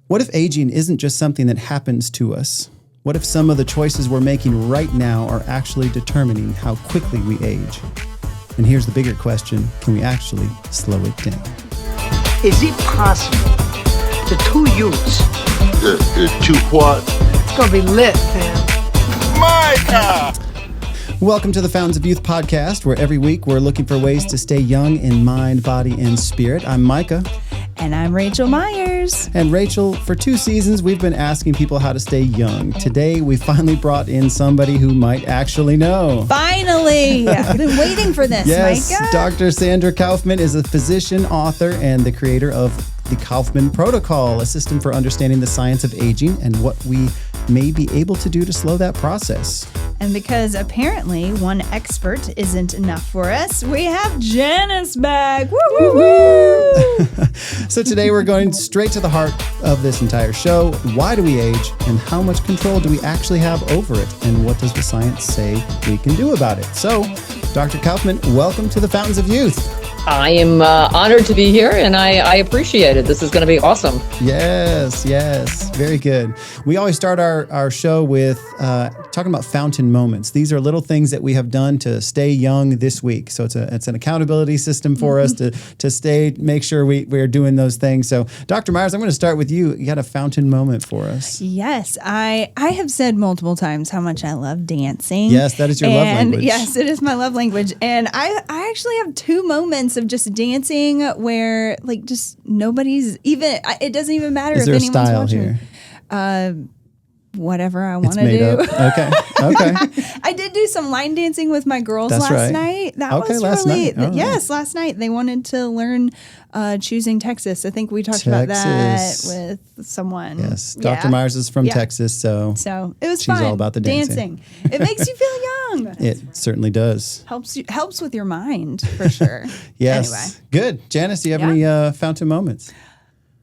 What if aging isn't just something that happens to us? What if some of the choices we're making right now are actually determining how quickly we age? And here's the bigger question, can we actually slow it down? Is it possible the two youths? Two what? It's gonna be lit, man. Micah! Welcome to the Fountains of Youth podcast, where every week we're looking for ways to stay young in mind, body, and spirit. I'm Micah. And I'm Rachel Myers. And Rachel, for 2 seasons, we've been asking people how to stay young. Today, we finally brought in somebody who might actually know. Finally! I've been waiting for this, yes, Micah. Dr. Sandra Kaufmann is a physician, author, and the creator of the Kaufmann Protocol, a system for understanding the science of aging and what we may be able to do to slow that process. And because apparently one expert isn't enough for us, we have Janice back. Woo, woo, woo! So today we're going straight to the heart of this entire show. Why do we age, and how much control do we actually have over it? And what does the science say we can do about it? So, Dr. Kaufmann, welcome to the Fountains of Youth. I am honored to be here, and I appreciate it. This is going to be awesome. Yes. Very good. We always start our show with talking about fountain moments. These are little things that we have done to stay young this week. So it's an accountability system for us to make sure we're doing those things. So, Dr. Myers, I'm going to start with you. You got a fountain moment for us. Yes, I have said multiple times how much I love dancing. Yes, that is your love language. Yes, it is my love language. And I actually have 2 moments of just dancing where like just nobody's even, it doesn't even matter is if there a anyone's style watching. Here? Whatever I want to made do. Up. Okay. I did do some line dancing with my girls That's last right. night. That Okay, was last really night. All right. yes, last night they wanted to learn choosing Texas. I think we talked about that Texas. with someone. Yes, Dr. Myers is from Texas, so it was she's fun. all about the dancing. It makes you feel young. It certainly does. Helps with your mind for sure. Yes. Anyway. Good. Janice, do you have any fountain moments?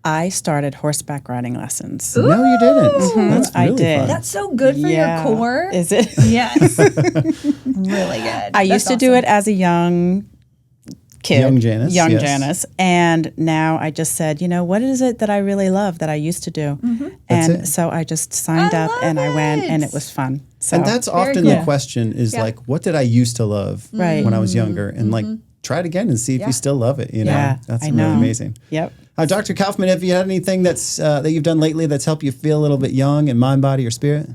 I started horseback riding lessons. No, you didn't. That's really I did. fun. That's so good for your core. Is it? Yes. Really good. I used to do it as a young kid. Young Janice, yes. Janice. And now I just said, what is it that I really love that I used to do? And so I just signed up and I went and it was fun. So, and that's often the question is like, what did I used to love when I was younger? And like, try it again and see if you still love it. Yeah, that's I really know. amazing. Yep. Dr. Kaufmann, have you had anything that you've done lately that's helped you feel a little bit young in mind, body, or spirit?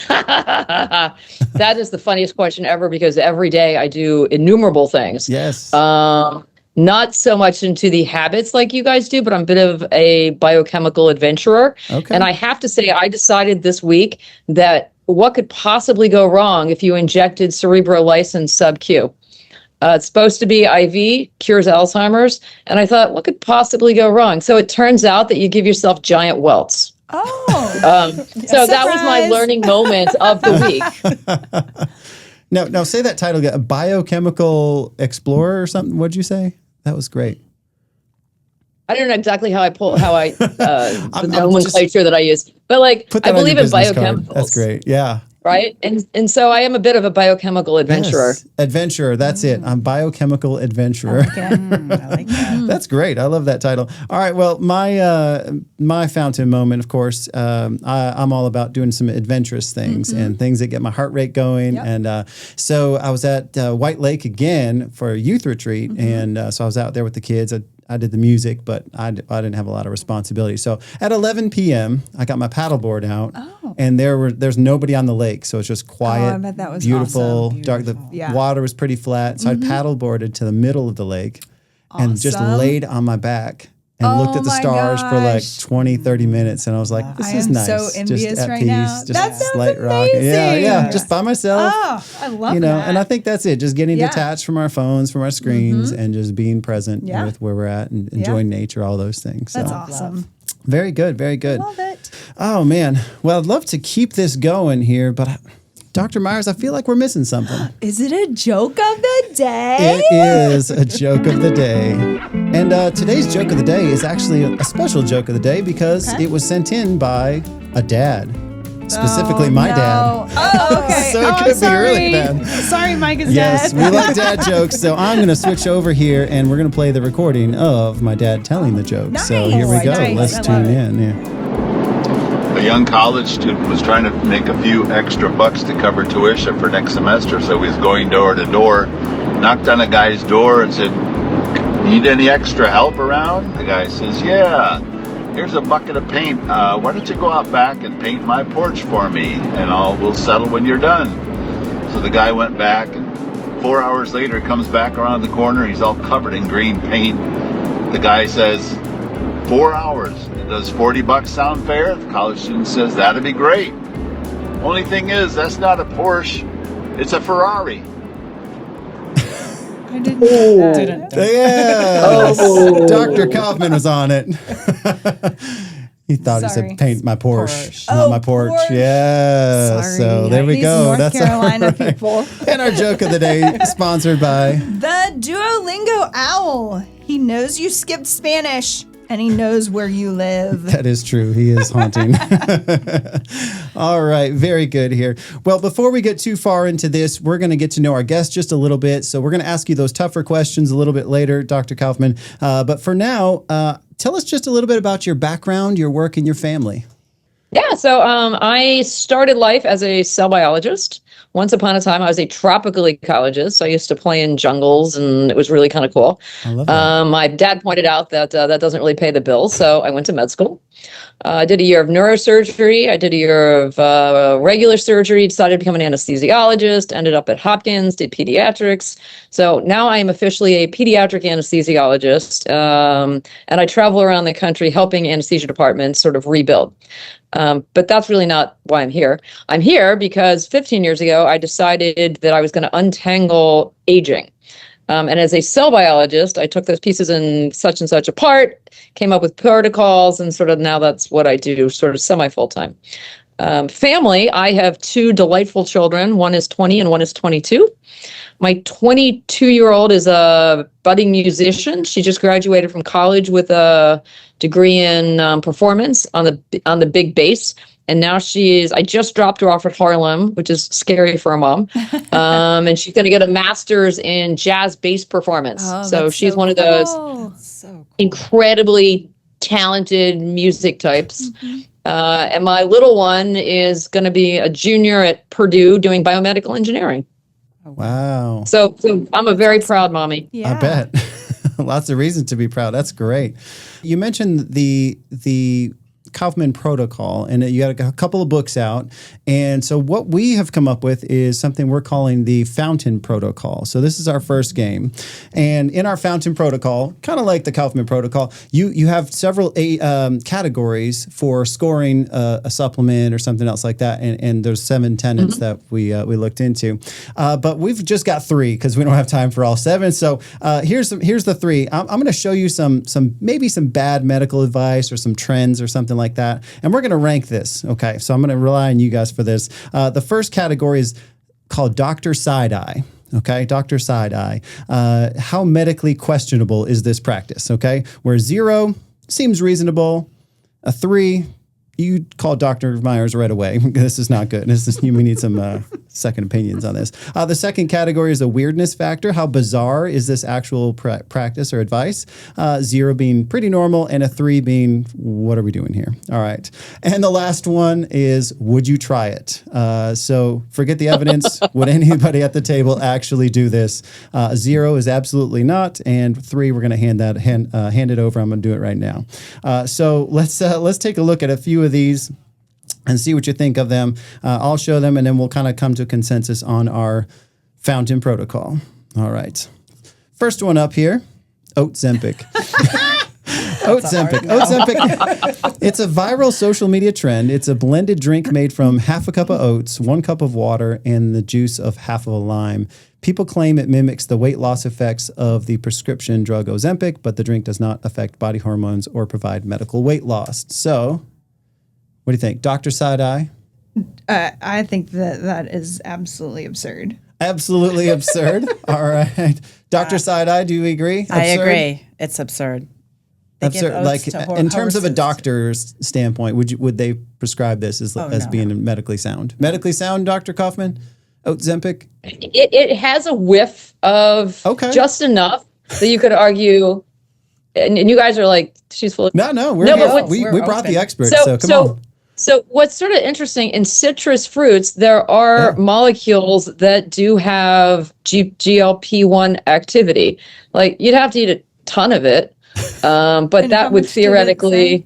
That is the funniest question ever because every day I do innumerable things. Yes. Not so much into the habits like you guys do, but I'm a bit of a biochemical adventurer. Okay. And I have to say, I decided this week that what could possibly go wrong if you injected cerebrolysin sub-Q? It's supposed to be IV, cures Alzheimer's. And I thought, what could possibly go wrong? So it turns out that you give yourself giant welts. Oh. So that was my learning moment of the week. Now say that title again. A biochemical explorer or something. What'd you say? That was great. I don't know exactly how the nomenclature that I use, but I believe in biochemicals. Card. That's great. Yeah. Right. And so I am a bit of a biochemical adventurer. Yes. Adventurer. That's it. I'm biochemical adventurer. Okay. I like that. That's great. I love that title. All right. Well, my fountain moment, of course, I'm all about doing some adventurous things and things that get my heart rate going. Yep. And so I was at White Lake again for a youth retreat. And so I was out there with the kids. I did the music, but I didn't have a lot of responsibility. So at 11 p.m., I got my paddleboard out, and there's nobody on the lake, so it's just quiet, I bet that was beautiful, awesome. dark. The water was pretty flat, so I paddleboarded to the middle of the lake and just laid on my back and looked at the stars for like 20, 30 minutes, and I was like, this is nice. I am so envious just at right peace, now. Just That sounds slight rock. amazing. Yeah, just by myself. Oh, I love that. And I think that's it. Just getting detached from our phones, from our screens, and just being present with where we're at and enjoying nature, all those things. That's so. awesome. Very good. Very good. I love it. Oh, man. Well, I'd love to keep this going here, but Dr. Myers, I feel like we're missing something. Is it a joke of the day? It is a joke of the day. And today's joke of the day is actually a special joke of the day because it was sent in by a dad. specifically my dad. Oh, okay. So it could be really bad. Sorry, Mike is Yes, dead. we like dad jokes. So I'm going to switch over here and we're going to play the recording of my dad telling the joke. So here we go. Nice. Let's tune in. Yeah. A young college student was trying to make a few extra bucks to cover tuition for next semester, so he was going door to door, knocked on a guy's door and said, "Need any extra help around?" The guy says, "Yeah, here's a bucket of paint. Why don't you go out back and paint my porch for me, and we'll settle when you're done." So the guy went back, and 4 hours later comes back around the corner. He's all covered in green paint. The guy says, 4 hours. Does $40 sound fair? The college student says, "That'd be great. Only thing is, that's not a Porsche. It's a Ferrari." I didn't know that. Yes. Dr. Kaufmann was on it. He thought he said paint my Porsche, not my porch. Porsche. Yeah. Sorry. So there we These go. North That's Carolina all right. people. And our joke of the day sponsored by The Duolingo Owl. He knows you skipped Spanish and he knows where you live. That is true. He is haunting. All right. Very good here. Well, before we get too far into this, we're going to get to know our guest just a little bit. So we're going to ask you those tougher questions a little bit later, Dr. Kaufmann. But for now, tell us just a little bit about your background, your work, and your family. Yeah, so I started life as a cell biologist. Once upon a time, I was a tropical ecologist. So I used to play in jungles, and it was really kind of cool. I love that. My dad pointed out that that doesn't really pay the bills, so I went to med school. I did a year of neurosurgery. I did a year of regular surgery, decided to become an anesthesiologist, ended up at Hopkins, did pediatrics. So now I am officially a pediatric anesthesiologist, and I travel around the country helping anesthesia departments sort of rebuild. But that's really not why I'm here. I'm here because 15 years ago, I decided that I was going to untangle aging. And as a cell biologist, I took those pieces and such apart, came up with protocols, and sort of now that's what I do, sort of semi-full-time. Family, I have two delightful children. One is 20 and one is 22. My 22-year-old is a budding musician. She just graduated from college with a degree in performance on the big bass. And now I just dropped her off at Harlem, which is scary for a mom. And she's going to get a master's in jazz bass performance. So she's one of those incredibly talented music types. And my little one is going to be a junior at Purdue doing biomedical engineering. Wow. So I'm a very proud mommy. Yeah. I bet. Lots of reasons to be proud. That's great. You mentioned the Kaufmann Protocol, and you got a couple of books out. And so what we have come up with is something we're calling the Fountain Protocol. So this is our first game. And in our Fountain Protocol, kind of like the Kaufmann Protocol, you have several categories for scoring a supplement or something else like that. And there's 7 tenets that we looked into. But we've just got 3 because we don't have time for all 7. So here's the 3. I'm going to show you some bad medical advice or some trends or something like that. And we're going to rank this. Okay. So I'm going to rely on you guys for this. The first category is called Dr. Side-Eye. Okay. Dr. Side-Eye. How medically questionable is this practice? Okay. Where 0 seems reasonable. A 3, you call Dr. Myers right away. This is not good. We need some second opinions on this. The second category is a weirdness factor. How bizarre is this actual practice or advice? 0 being pretty normal, and a 3 being, what are we doing here? All right. And the last one is, would you try it? So forget the evidence. Would anybody at the table actually do this? 0 is absolutely not, and 3, we're going to hand it over. I'm going to do it right now. So let's take a look at a few of these and see what you think of them. I'll show them, and then we'll kind of come to a consensus on our Fountain Protocol. All right. First one up here, Oat Zempic. Oat Zempic. It's a viral social media trend. It's a blended drink made from half a cup of oats, 1 cup of water, and the juice of half of a lime. People claim it mimics the weight loss effects of the prescription drug Ozempic, but the drink does not affect body hormones or provide medical weight loss. So, what do you think? Dr. Side-Eye? I think that is absolutely absurd. Absolutely absurd. All right. Dr. Side-Eye, do you agree? Absurd? I agree. It's absurd. give oats to in terms of a horses. doctor's standpoint, would they prescribe this as no. being medically sound? Medically sound, Dr. Kaufmann? Ozempic? It has a whiff of just enough that you could argue, and you guys are like, she's full of... No, we brought the experts, so come on. So what's sort of interesting, in citrus fruits, there are molecules that do have GLP-1 activity. Like, you'd have to eat a ton of it, but that would theoretically...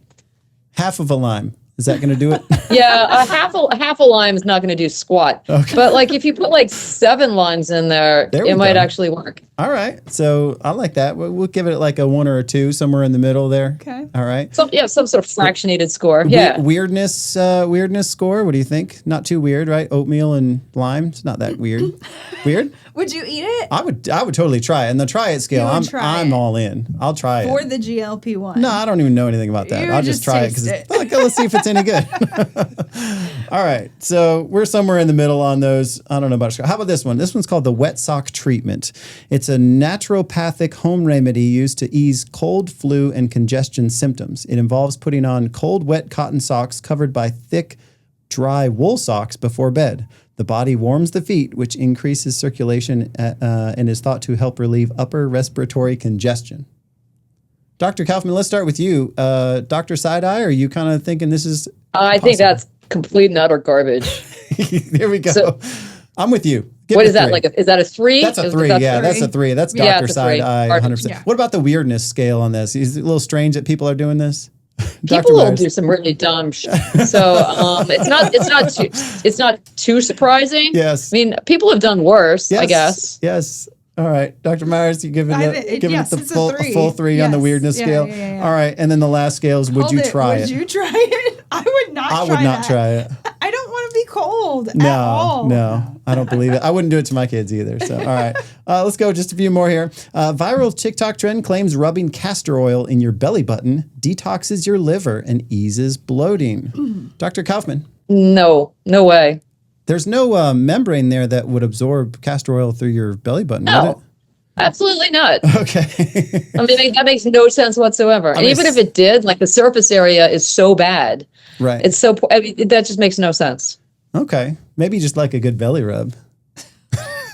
Half of a lime. Is that going to do it? Yeah, half a lime is not going to do squat. Okay. But like if you put like 7 limes in there it might actually work. All right. So I like that. We'll give it like a 1 or a 2, somewhere in the middle there. Okay. All right. Some sort of fractionated score. Yeah. Weirdness score. What do you think? Not too weird, right? Oatmeal and lime. It's not that weird. Weird? Would you eat it? I would totally try it. And the try it scale, I'm all in. I'll try it. For the GLP-1. No, I don't even know anything about that. I'll just try it because let's see if it's any good. All right. So we're somewhere in the middle on those. I don't know about how about this one? This one's called the wet sock treatment. It's a naturopathic home remedy used to ease cold, flu, and congestion symptoms. It involves putting on cold, wet cotton socks covered by thick, dry wool socks before bed. The body warms the feet, which increases circulation and is thought to help relieve upper respiratory congestion. Dr. Kaufmann, let's start with you. Dr. Side-Eye, are you kind of thinking this is I think that's complete and utter garbage. There we go. So, I'm with you. What is that? Is that a 3? That's a 3. Yeah, that's a 3. That's Dr. Side-Eye, 100%. Yeah. What about the weirdness scale on this? Is it a little strange that people are doing this? People will do some really dumb shit. So it's not too surprising. Yes. I mean, people have done worse, I guess. Yes. All right. Dr. Myers, you giving it the full 3 on the weirdness scale? Yeah. All right. And then the last scale is would you try it? Would you try it? I would not try it. I would not try it. I don't want to be cold at all. No, I don't believe it. I wouldn't do it to my kids either. So, all right. Let's go just a few more here. Viral TikTok trend claims rubbing castor oil in your belly button detoxes your liver and eases bloating. Dr. Kaufmann. No way. There's no membrane there that would absorb castor oil through your belly button, would it? Absolutely not. Okay. I mean, that makes no sense whatsoever. And even if it did, like the surface area is so bad. Right. It's so, that just makes no sense. Okay. Maybe just like a good belly rub.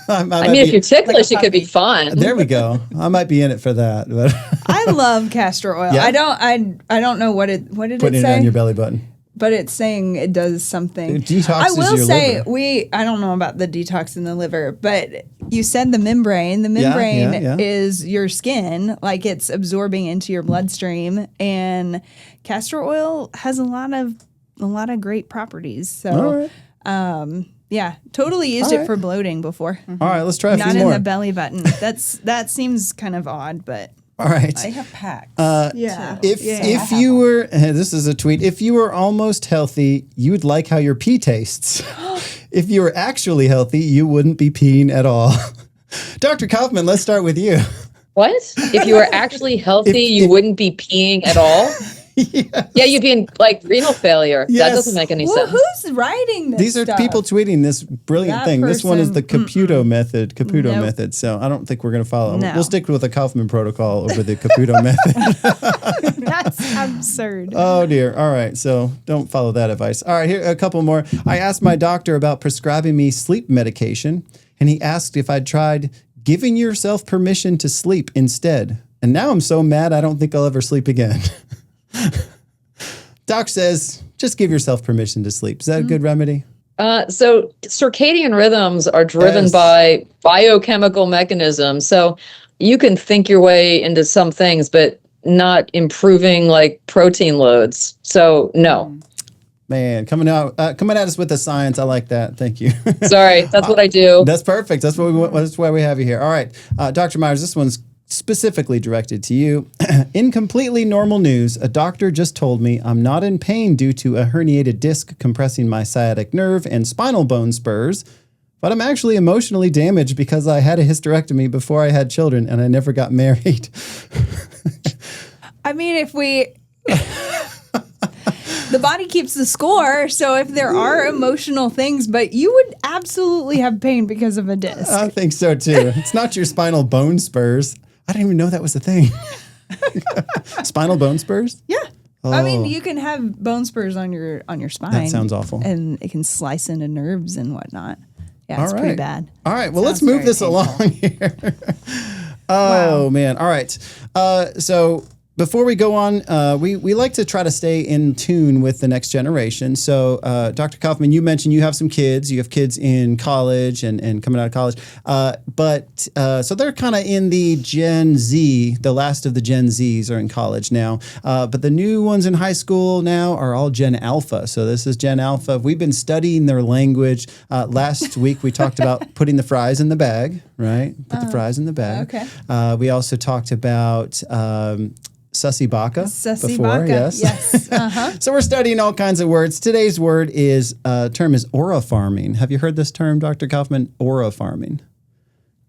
I mean, if you're ticklish, it could be fun. There we go. I might be in it for that. But I love castor oil. Yeah? I don't know what did it say? Putting it on your belly button. But it's saying it does something. It detoxes I will your say liver. I don't know about the detox in the liver, but you said the membrane. The membrane is your skin, like it's absorbing into your bloodstream, and castor oil has a lot of great properties. So, totally used it for bloating before. All right, let's try a few more. Not in the belly button. That seems kind of odd, but. All right. I have packs. If you were, this is a tweet. If you were almost healthy, you'd like how your pee tastes. If you were actually healthy, you wouldn't be peeing at all. Dr. Kaufmann, let's start with you. What? If you were actually healthy, you wouldn't be peeing at all? Yes. Yeah, you'd be in like renal failure. Yes. That doesn't make any sense. Who's writing this? These are people tweeting this brilliant thing. This one is the Caputo method. Method. So I don't think we're going to follow. No. We'll stick with the Kaufmann Protocol over the Caputo method. That's absurd. Oh dear. All right. So don't follow that advice. All right. Here a couple more. I asked my doctor about prescribing me sleep medication, and he asked if I'd tried giving yourself permission to sleep instead. And now I'm so mad I don't think I'll ever sleep again. Doc says, just give yourself permission to sleep. Is that a good remedy? So circadian rhythms are driven by biochemical mechanisms. So you can think your way into some things, but not improving like protein loads. So no. Man, coming at us with the science. I like that. Thank you. Sorry, that's what I do. That's perfect. That's why we have you here. All right, Dr. Myers, this one's specifically directed to you. In completely normal news, a doctor just told me I'm not in pain due to a herniated disc compressing my sciatic nerve and spinal bone spurs, but I'm actually emotionally damaged because I had a hysterectomy before I had children and I never got married. I mean, the body keeps the score, so if there are emotional things, but you would absolutely have pain because of a disc. I think so too. It's not your spinal bone spurs. I didn't even know that was a thing. Spinal bone spurs? Yeah. Oh. I mean, you can have bone spurs on your spine. That sounds awful. And it can slice into nerves and whatnot. Yeah, All it's right. pretty bad. All right. Well, let's Sounds move very this painful. along here. Oh, man. All right. So before we go on, we like to try to stay in tune with the next generation. So, Dr. Kaufmann, you mentioned you have some kids. You have kids in college and coming out of college. So they're kind of in the Gen Z. The last of the Gen Zs are in college now. But the new ones in high school now are all Gen Alpha. So this is Gen Alpha. We've been studying their language. Last week, we talked about putting the fries in the bag, right? Put the fries in the bag. Okay. We also talked about Sussy Baka before, yes. Yes. So we're studying all kinds of words. Today's word term is aura farming. Have you heard this term, Dr. Kaufmann? Aura farming.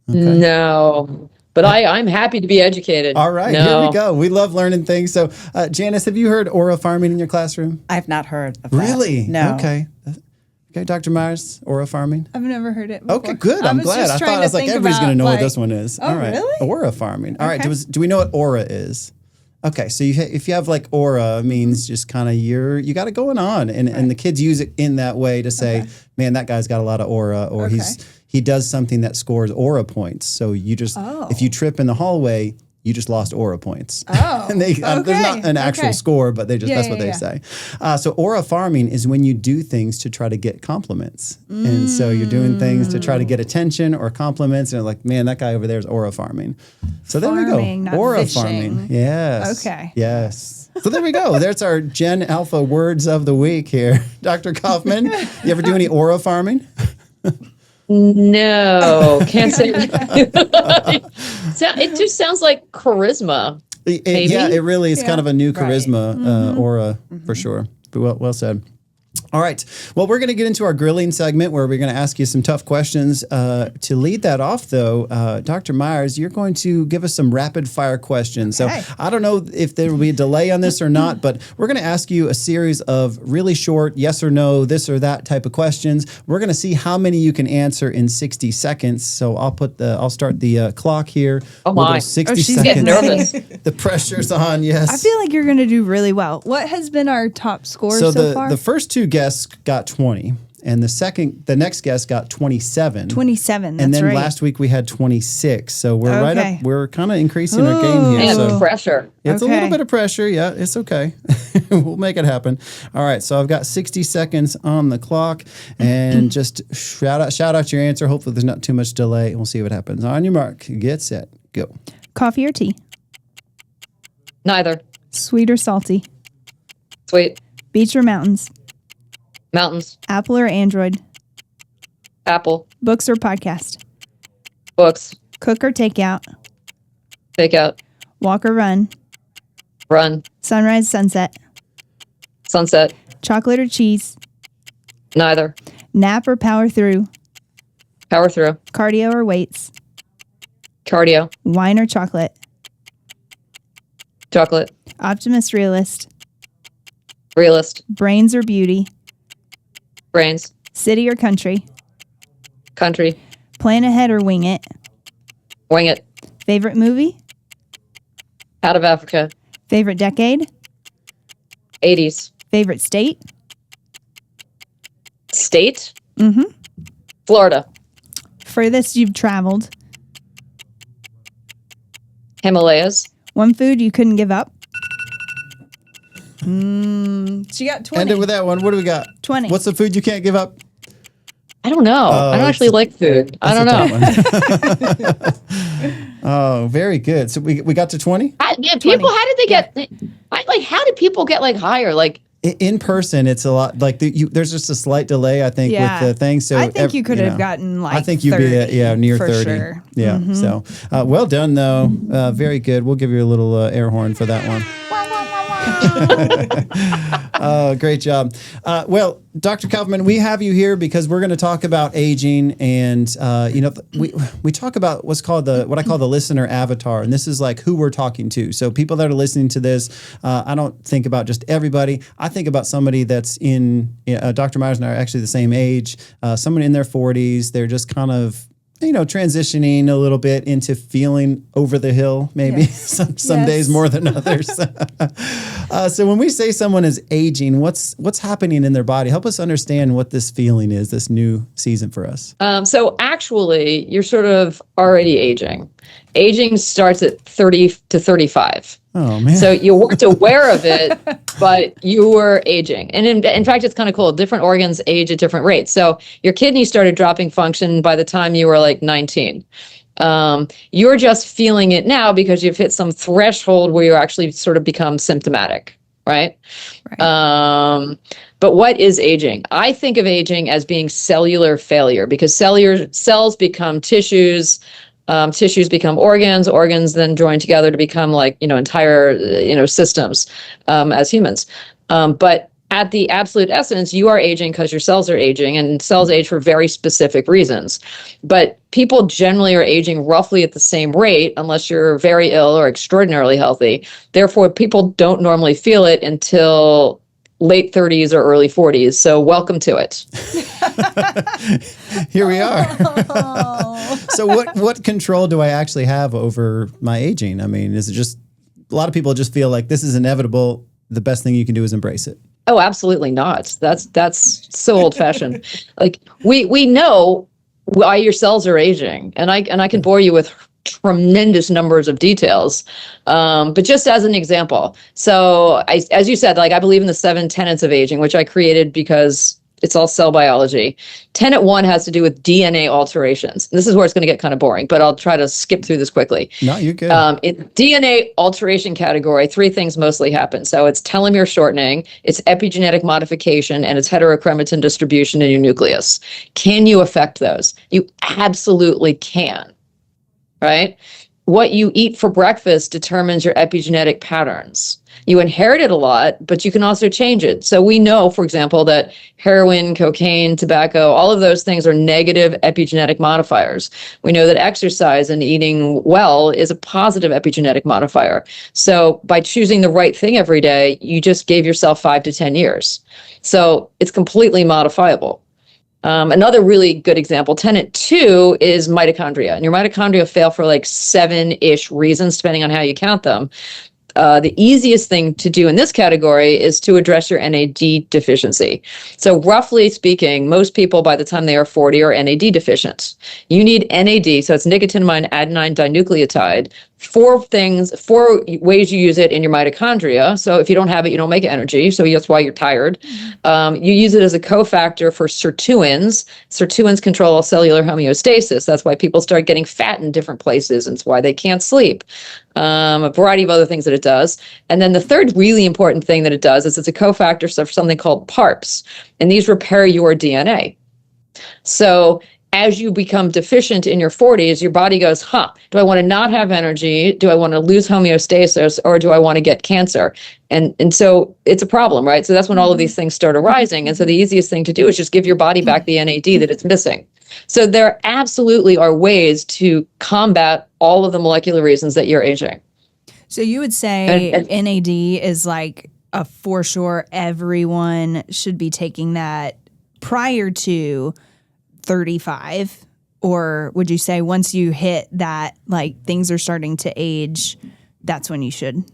Okay. No, but I'm happy to be educated. All right, Here we go. We love learning things. So, Janice, have you heard aura farming in your classroom? I've not heard of that. Really? No. Okay, Dr. Myers, aura farming. I've never heard it before. Okay, good. I'm glad. I was like, everybody's going to know what this one is. Oh, all right. really? Aura farming. All right. Okay. Do we know what aura is? Okay, so if you have like aura, it means just kind of you got it going on, and the kids use it in that way to say, man, that guy's got a lot of aura, or he does something that scores aura points. So you just if you trip in the hallway, you just lost aura points. Oh, and there's not an actual score, but that's what they say. So aura farming is when you do things to try to get compliments. And so you're doing things to try to get attention or compliments. And they're like, man, that guy over there is aura farming. So there we Farming, go. not Aura fishing. farming. Yes. Okay. Yes. So there we go. There's our Gen Alpha words of the week here. Dr. Kaufmann, you ever do any aura farming? No, can't say. It just sounds like charisma. Yeah, it really is kind of a new charisma aura for sure. But well said. All right. Well, we're going to get into our grilling segment where we're going to ask you some tough questions. To lead that off, though, Dr. Myers, you're going to give us some rapid fire questions. Okay. So I don't know if there will be a delay on this or not, but we're going to ask you a series of really short yes or no, this or that type of questions. We're going to see how many you can answer in 60 seconds. So I'll start the clock here. Oh We'll my! go 60 she's seconds. Getting nervous. The pressure's on. Yes. I feel like you're going to do really well. What has been our top score so far? The first two guests got 20, and the next guest got 27. 27. That's and then right. last week we had 26. So we're right Okay. up. We're kind of increasing our game here. And So pressure. it's a Okay. little bit of pressure. Yeah, it's okay. We'll make it happen. All right. So I've got 60 seconds on the clock, and just shout out your answer. Hopefully there's not too much delay, and we'll see what happens. On your mark, get set, go. Coffee or tea? Neither. Sweet or salty? Sweet. Beach or mountains? Mountains. Apple or Android? Apple. Books or podcast? Books. Cook or takeout? Takeout. Walk or run? Run. Sunrise, sunset? Sunset. Chocolate or cheese? Neither. Nap or power through? Power through. Cardio or weights? Cardio. Wine or chocolate? Chocolate. Optimist, realist? Realist. Brains or beauty? Brains. City or country? Country. Plan ahead or wing it? Wing it. Favorite movie? Out of Africa. Favorite decade? 80s. Favorite state? State. Mm-hmm. Florida. Furthest you've traveled? Himalayas. One food you couldn't give up? She got 20. Ended with that one. What do we got? 20. What's the food you can't give up? I don't know. I don't actually like food. I don't know. Oh, very good. So we got to 20? How did they get, how did people get higher? In person, it's a lot like there's just a slight delay, I think, Yeah. with the thing. So I think you could have gotten I think you'd 30, be near for 30. sure. Yeah. So well done though. Very good. We'll give you a little air horn for that one. Great job. Well, Dr. Kaufmann, we have you here because we're going to talk about aging, and we talk about what I call the listener avatar, and this is like who we're talking to. So people that are listening to this, I don't think about just everybody. I think about somebody that's in. Dr. Myers and I are actually the same age. Someone in their 40s. They're just kind of transitioning a little bit into feeling over the hill, maybe some days more than others. So when we say someone is aging, what's happening in their body? Help us understand what this feeling is, this new season for us. So actually, you're sort of already aging. Aging starts at 30 to 35. Oh, man. So you weren't aware of it, but you were aging. And in fact, it's kind of cool. Different organs age at different rates. So your kidney started dropping function by the time you were like 19. You're just feeling it now because you've hit some threshold where you actually sort of become symptomatic, right? But what is aging? I think of aging as being cellular failure because cells become tissues. Tissues become organs then join together to become like, entire, systems as humans. But at the absolute essence, you are aging because your cells are aging, and cells age for very specific reasons. But people generally are aging roughly at the same rate unless you're very ill or extraordinarily healthy. Therefore, people don't normally feel it until late 30s or early 40s. So welcome to it. Here we are. So what control do I actually have over my aging? I mean, is it just a lot of people just feel like this is inevitable. The best thing you can do is embrace it. Oh, absolutely not. That's so old fashioned. Like we know why your cells are aging, and I can bore you with tremendous numbers of details. But just as an example, so as you said, like I believe in the 7 tenets of aging, which I created because it's all cell biology. Tenet 1 has to do with DNA alterations. This is where it's going to get kind of boring, but I'll try to skip through this quickly. No, you're good. In DNA alteration category, 3 things mostly happen. So it's telomere shortening, it's epigenetic modification, and it's heterochromatin distribution in your nucleus. Can you affect those? You absolutely can. Right? What you eat for breakfast determines your epigenetic patterns. You inherit it a lot, but you can also change it. So we know, for example, that heroin, cocaine, tobacco, all of those things are negative epigenetic modifiers. We know that exercise and eating well is a positive epigenetic modifier. So by choosing the right thing every day, you just gave yourself 5 to 10 years. So it's completely modifiable. Another really good example, tenet 2, is mitochondria. And your mitochondria fail for like 7-ish reasons, depending on how you count them. The easiest thing to do in this category is to address your NAD deficiency. So roughly speaking, most people by the time they are 40 are NAD deficient. You need NAD, so it's nicotinamide adenine dinucleotide. 4 ways you use it in your mitochondria. So if you don't have it, you don't make energy. So that's why you're tired. You use it as a cofactor for sirtuins. Sirtuins control cellular homeostasis. That's why people start getting fat in different places. And it's why they can't sleep. A variety of other things that it does. And then the third really important thing that it does is it's a cofactor for something called PARPs. And these repair your DNA. So as you become deficient in your 40s, your body goes, do I want to not have energy? Do I want to lose homeostasis? Or do I want to get cancer? And so it's a problem, right? So that's when all of these things start arising. And so the easiest thing to do is just give your body back the NAD that it's missing. So there absolutely are ways to combat all of the molecular reasons that you're aging. So you would say NAD is like a for sure everyone should be taking that prior to 35, or would you say once you hit that, like things are starting to age, that's when you should?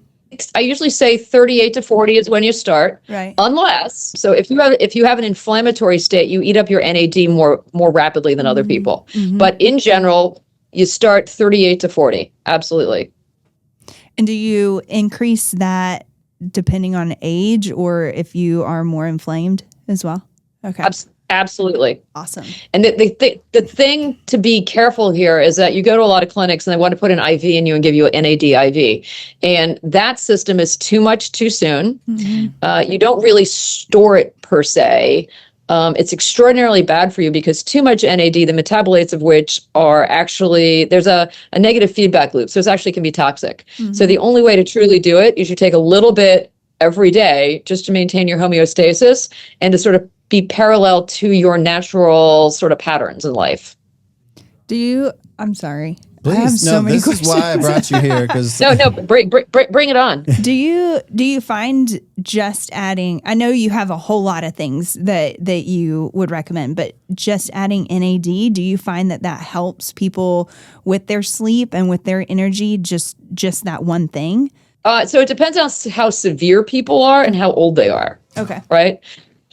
I usually say 38 to 40 is when you start. Right. Unless, so if you have an inflammatory state, you eat up your NAD more rapidly than other people. Mm-hmm. But in general, you start 38 to 40. Absolutely. And do you increase that depending on age, or if you are more inflamed as well? Okay. Absolutely. Awesome. And the thing to be careful here is that you go to a lot of clinics and they want to put an IV in you and give you an NAD IV. And that system is too much too soon. Mm-hmm. You don't really store it per se. It's extraordinarily bad for you because too much NAD, the metabolites of which are actually, there's a negative feedback loop. So it actually can be toxic. Mm-hmm. So the only way to truly do it is you take a little bit every day just to maintain your homeostasis and to sort of be parallel to your natural sort of patterns in life. I'm sorry. Please, this is why I brought you here. Because bring it on. Do you find just adding? I know you have a whole lot of things that you would recommend, but just adding NAD, do you find that helps people with their sleep and with their energy? Just that one thing. So it depends on how severe people are and how old they are. Okay. Right.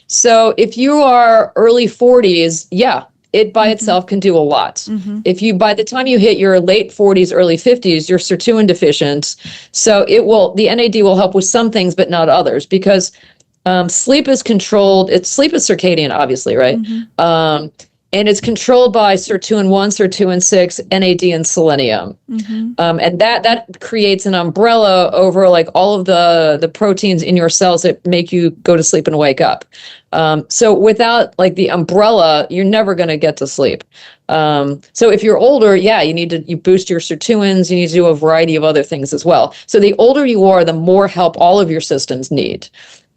So if you are early 40s, it by itself can do a lot. Mm-hmm. If you, by the time you hit your late 40s, early 50s, you're sirtuin deficient. So the NAD will help with some things, but not others, because sleep is controlled. Sleep is circadian, obviously, right? Mm-hmm. And it's controlled by sirtuin 1, sirtuin 6, NAD, and selenium. Mm-hmm. And that creates an umbrella over like all of the proteins in your cells that make you go to sleep and wake up. So without like the umbrella, you're never going to get to sleep. So if you're older, you boost your sirtuins, you need to do a variety of other things as well. So the older you are, the more help all of your systems need.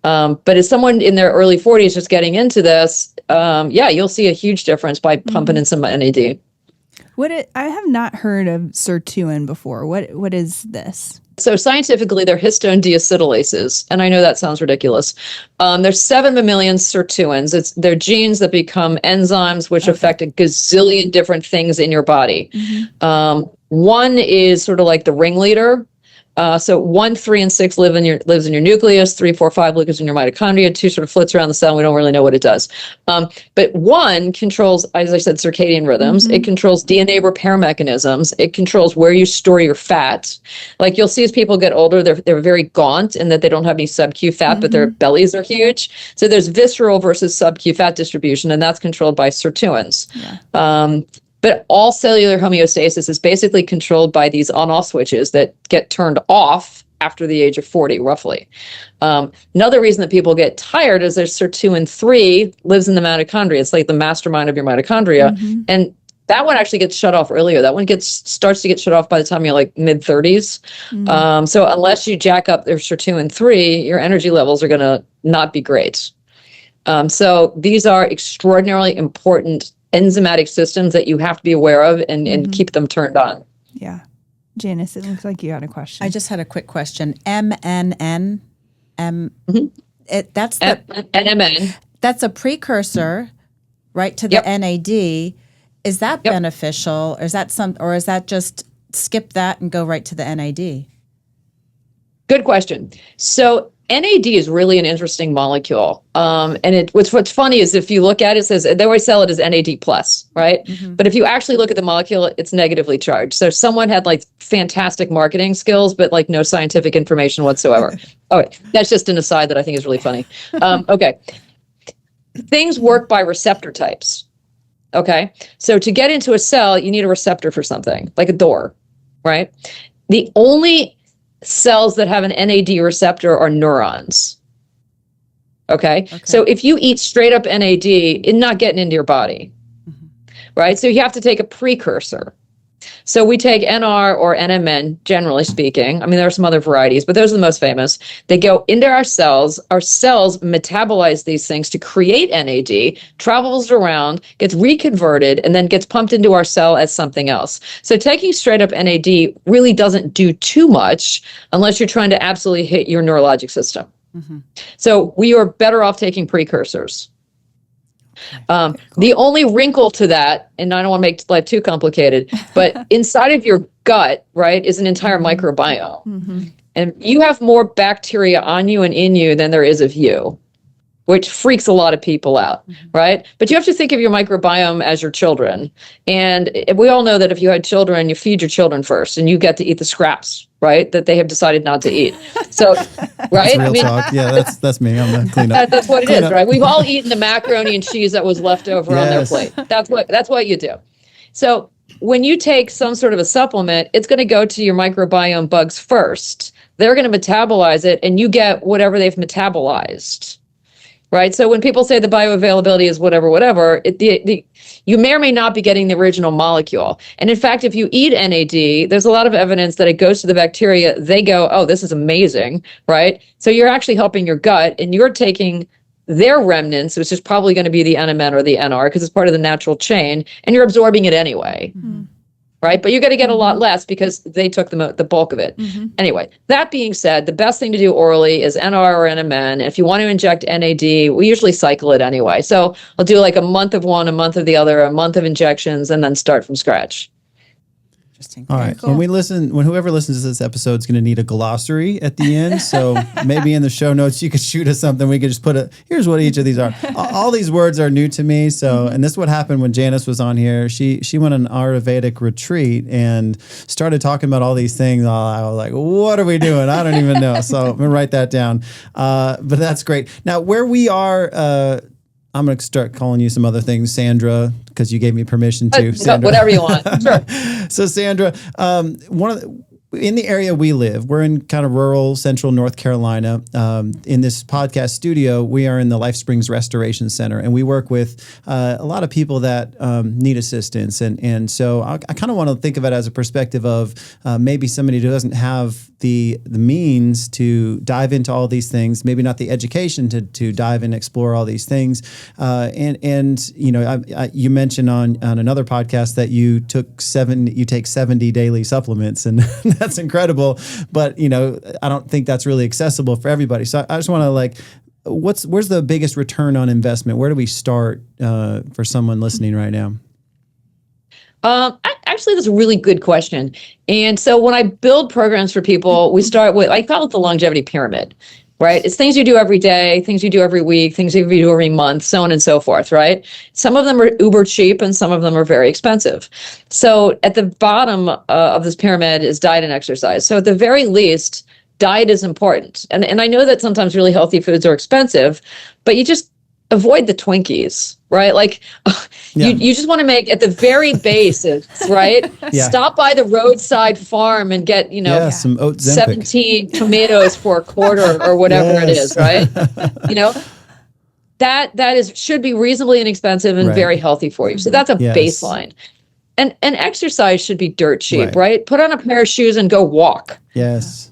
But as someone in their early 40s just getting into this, you'll see a huge difference by pumping in some NAD. I have not heard of sirtuin before. What is this? So scientifically, they're histone deacetylases, and I know that sounds ridiculous. There's 7 mammalian sirtuins. They're genes that become enzymes, which affect a gazillion different things in your body. Mm-hmm. One is sort of like the ringleader. So 1, 3, and 6 lives in your nucleus. 3, 4, 5 lives in your mitochondria. 2 sort of floats around the cell. And we don't really know what it does. But 1 controls, as I said, circadian rhythms. Mm-hmm. It controls DNA repair mechanisms. It controls where you store your fat. Like you'll see as people get older, they're very gaunt in that they don't have any sub-Q fat, mm-hmm. but their bellies are huge. So there's visceral versus sub-Q fat distribution, and that's controlled by sirtuins. Yeah. But all cellular homeostasis is basically controlled by these on-off switches that get turned off after the age of 40, roughly. Another reason that people get tired is there's sirtuin 3 lives in the mitochondria. It's like the mastermind of your mitochondria. Mm-hmm. And that one actually gets shut off earlier. That one starts to get shut off by the time you're like mid-30s. Mm-hmm. So unless you jack up their sirtuin 3, your energy levels are going to not be great. So these are extraordinarily important enzymatic systems that you have to be aware of and mm-hmm. keep them turned on. Yeah. Janice, it looks like you had a question. I just had a quick question. MNN, mm-hmm. That's the NMN. That's a precursor, right, to the NAD. Is that beneficial, or is that just skip that and go right to the NAD? Good question. So NAD is really an interesting molecule. And what's funny is if you look at it, it says they always sell it as NAD plus, right? Mm-hmm. But if you actually look at the molecule, it's negatively charged. So someone had like fantastic marketing skills, but like no scientific information whatsoever. That's just an aside that I think is really funny. Okay. Things work by receptor types. Okay. So to get into a cell, you need a receptor for something, like a door, right? The only cells that have an NAD receptor are neurons. Okay. So if you eat straight up NAD, it's not getting into your body. Mm-hmm. Right. So you have to take a precursor. So we take NR or NMN, generally speaking. I mean, there are some other varieties, but those are the most famous. They go into our cells. Our cells metabolize these things to create NAD, travels around, gets reconverted, and then gets pumped into our cell as something else. So taking straight up NAD really doesn't do too much unless you're trying to absolutely hit your neurologic system. Mm-hmm. So we are better off taking precursors. Cool. The only wrinkle to that, and I don't want to make life too complicated, but inside of your gut, right, is an entire microbiome. Mm-hmm. And you have more bacteria on you and in you than there is of you, which freaks a lot of people out, right? But you have to think of your microbiome as your children. And we all know that if you had children, you feed your children first and you get to eat the scraps, right, that they have decided not to eat. So, right? That's real talk. Yeah, that's me. I'm the cleanup. That's what it is, right? We've all eaten the macaroni and cheese that was left over on their plate. That's what you do. So when you take some sort of a supplement, it's going to go to your microbiome bugs first. They're going to metabolize it, and you get whatever they've metabolized. Right. So when people say the bioavailability is whatever, you may or may not be getting the original molecule. And in fact, if you eat NAD, there's a lot of evidence that it goes to the bacteria. They go, oh, this is amazing. Right. So you're actually helping your gut, and you're taking their remnants, which is probably going to be the NMN or the NR because it's part of the natural chain, and you're absorbing it anyway. Mm-hmm. right? But you got to get a lot less because they took the bulk of it. Anyway, that being said, the best thing to do orally is NR or NMN. If you want to inject NAD, we usually cycle it anyway. So I'll do like a month of one, a month of the other, a month of injections, and then start from scratch. Interesting. All right. Cool. When whoever listens to this episode is going to need a glossary at the end. So maybe in the show notes, you could shoot us something. We could just put here's what each of these are. All these words are new to me. So, and this is what happened when Janice was on here. She went on an Ayurvedic retreat and started talking about all these things. I was like, what are we doing? I don't even know. So I'm going to write that down. But that's great. Now, where we are, I'm going to start calling you some other things, Sandra, because you gave me permission to. Sandra. Whatever you want. Sure. So, Sandra, in the area we live, we're in kind of rural central North Carolina. In this podcast studio, we are in the Life Springs Restoration Center, and we work with a lot of people that need assistance. And so I kind of want to think of it as a perspective of maybe somebody who doesn't have the means to dive into all these things, maybe not the education to dive and explore all these things. And you know, you mentioned on another podcast that you take 70 daily supplements, and that's incredible. But you know, I don't think that's really accessible for everybody. So I just want to where's the biggest return on investment? Where do we start for someone listening right now? Actually, that's a really good question. And so when I build programs for people, we start with, I call it the longevity pyramid, right? It's things you do every day, things you do every week, things you do every month, so on and so forth, right? Some of them are uber cheap and some of them are very expensive. So at the bottom of this pyramid is diet and exercise. So at the very least, diet is important. And I know that sometimes really healthy foods are expensive, but you just avoid the Twinkies, right? Like you just want to make at the very basics, right? Stop by the roadside farm and get, some oat 17 tomatoes for a quarter or whatever it is, right? That should be reasonably inexpensive and very healthy for you. So that's a baseline. And exercise should be dirt cheap, right? Put on a pair of shoes and go walk. Yes.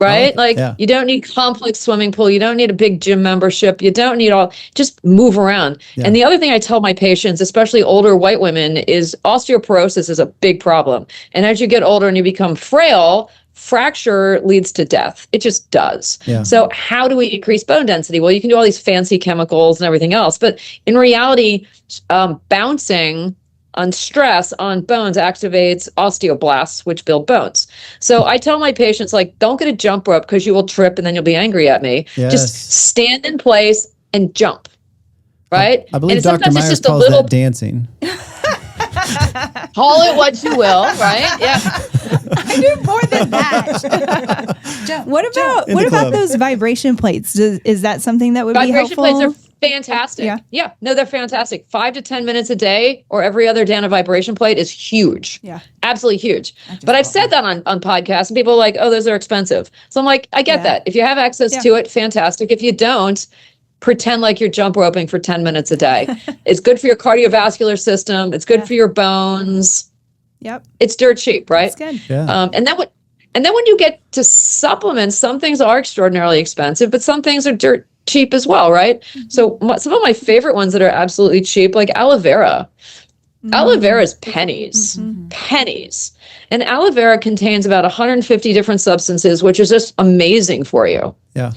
Right? You don't need complex swimming pool. You don't need a big gym membership. You don't need just move around. Yeah. And the other thing I tell my patients, especially older white women, is osteoporosis is a big problem. And as you get older and you become frail, fracture leads to death. It just does. Yeah. So how do we increase bone density? Well, you can do all these fancy chemicals and everything else. But in reality, bouncing on stress on bones activates osteoblasts, which build bones. So I tell my patients, don't get a jump rope because you will trip and then you'll be angry at me. Yes. Just stand in place and jump, right? I believe Dr. Myers calls that dancing. Call it what you will, right? Yeah. I do more than that. What about those vibration plates? Is that something that would be helpful? Vibration plates are fantastic. Yeah. No, they're fantastic. 5 to 10 minutes a day or every other day on a vibration plate is huge. Yeah. Absolutely huge. But I've said that on podcasts and people are like, oh, those are expensive. So I'm like, I get that. If you have access to it, fantastic. If you don't, pretend like you're jump roping for 10 minutes a day. It's good for your cardiovascular system. It's good for your bones. Yep. It's dirt cheap, right? It's good. Yeah. And then when you get to supplements, some things are extraordinarily expensive, but some things are dirt cheap as well, right? Mm-hmm. So some of my favorite ones that are absolutely cheap, like aloe vera. Mm-hmm. Aloe vera is pennies. Mm-hmm. Pennies. And aloe vera contains about 150 different substances, which is just amazing for you. Yeah.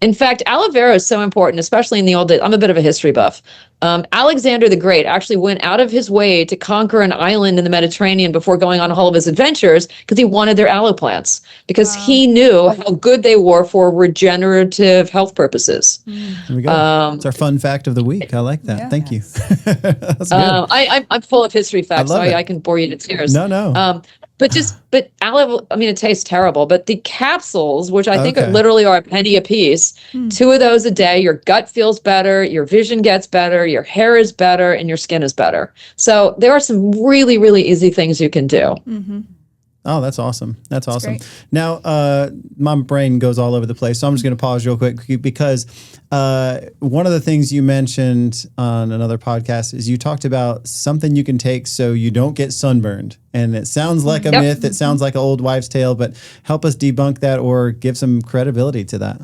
In fact, aloe vera is so important, especially in the old days. I'm a bit of a history buff. Alexander the Great actually went out of his way to conquer an island in the Mediterranean before going on all of his adventures because he wanted their aloe plants because he knew how good they were for regenerative health purposes. There we go. It's our fun fact of the week. I like that. Yeah. Thank you. That's good. I'm full of history facts, so I can bore you to tears. No. But aloe, I mean, it tastes terrible, but the capsules, which I think literally are a penny a piece, 2 of those a day, your gut feels better, your vision gets better, your hair is better, and your skin is better. So there are some really, really easy things you can do. Mm-hmm. Oh, that's awesome. That's awesome. Great. Now, my brain goes all over the place, so I'm just going to pause real quick because one of the things you mentioned on another podcast is you talked about something you can take so you don't get sunburned. And it sounds like a myth. It sounds like an old wives' tale, but help us debunk that or give some credibility to that.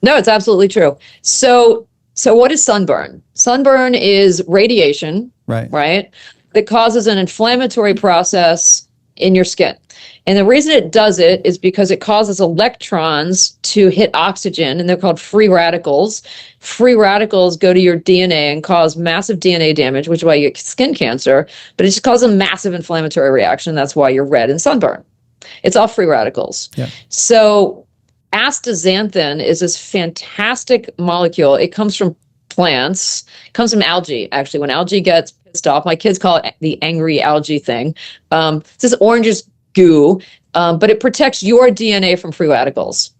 No, it's absolutely true. So what is sunburn? Sunburn is radiation, right? that causes an inflammatory process in your skin. And the reason it does it is because it causes electrons to hit oxygen, and they're called free radicals. Free radicals go to your DNA and cause massive DNA damage, which is why you get skin cancer, but it just causes a massive inflammatory reaction. That's why you're red and sunburn. It's all free radicals. Yeah. So astaxanthin is this fantastic molecule. It comes from plants. It comes from algae, actually. When algae gets pissed off, my kids call it the angry algae thing. It's this orangish goo, but it protects your DNA from free radicals.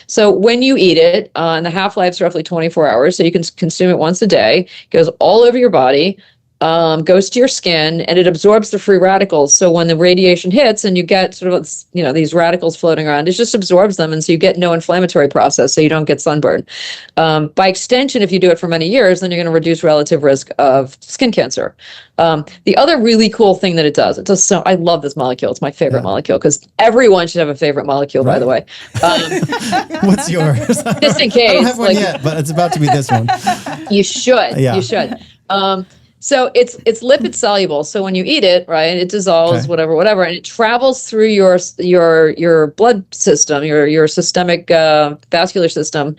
So when you eat it, and the half-life is roughly 24 hours, so you can consume it once a day, it goes all over your body, goes to your skin, and it absorbs the free radicals. So when the radiation hits and you get sort of, these radicals floating around, it just absorbs them. And so you get no inflammatory process, so you don't get sunburn. By extension, if you do it for many years, then you're going to reduce relative risk of skin cancer. The other really cool thing that it does so, I love this molecule. It's my favorite molecule, because everyone should have a favorite molecule, by the way. What's yours? Just in case. I don't have one yet, but it's about to be this one. You should. Yeah. You should. So it's lipid soluble. So when you eat it, right, it dissolves, whatever, and it travels through your blood system, your systemic vascular system,